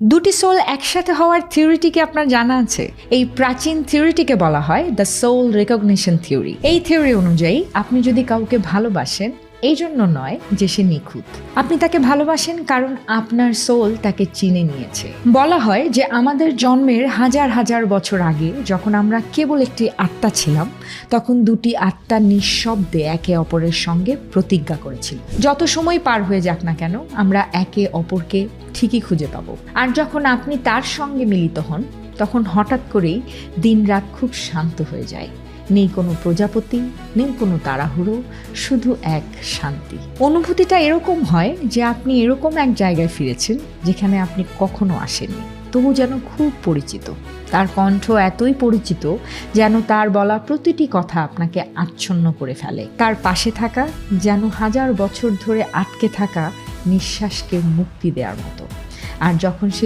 দুটি সোল একসাথে হওয়ার থিওরিটিকে আপনার জানা আছে? এই প্রাচীন থিওরিটিকে বলা হয় দ্য সোল রিকগনিশন থিওরি। এই থিওরি অনুযায়ী আপনি যদি কাউকে ভালোবাসেন, এই জন্য নয় যে সে নিখুঁত, আপনি তাকে ভালোবাসেন কারণ আপনার সোল তাকে চিনে নিয়েছে। বলা হয় যে আমাদের জন্মের হাজার হাজার বছর আগে যখন আমরা কেবল একটি আত্মা ছিলাম, তখন দুটি আত্মা নিঃশব্দে একে অপরের সঙ্গে প্রতিজ্ঞা করেছিল, যত সময় পার হয়ে যাক না কেন আমরা একে অপরকে ঠিকই খুঁজে পাবো। আর যখন আপনি তার সঙ্গে মিলিত হন, তখন হঠাৎ করেই দিনরাত খুব শান্ত হয়ে যায়। নেই কোনো প্রজাপতি, নেই কোনো তাড়াহুড়ো, শুধু এক শান্তি। অনুভূতিটা এরকম হয় যে আপনি এরকম এক জায়গায় ফিরেছেন যেখানে আপনি কখনো আসেননি, তবু যেন খুব পরিচিত। তার কণ্ঠ এতই পরিচিত যেন তার বলা প্রতিটি কথা আপনাকে আচ্ছন্ন করে ফেলে। তার পাশে থাকা যেন হাজার বছর ধরে আটকে থাকা নিঃশ্বাসকে মুক্তি দেওয়ার মতো। আর যখন সে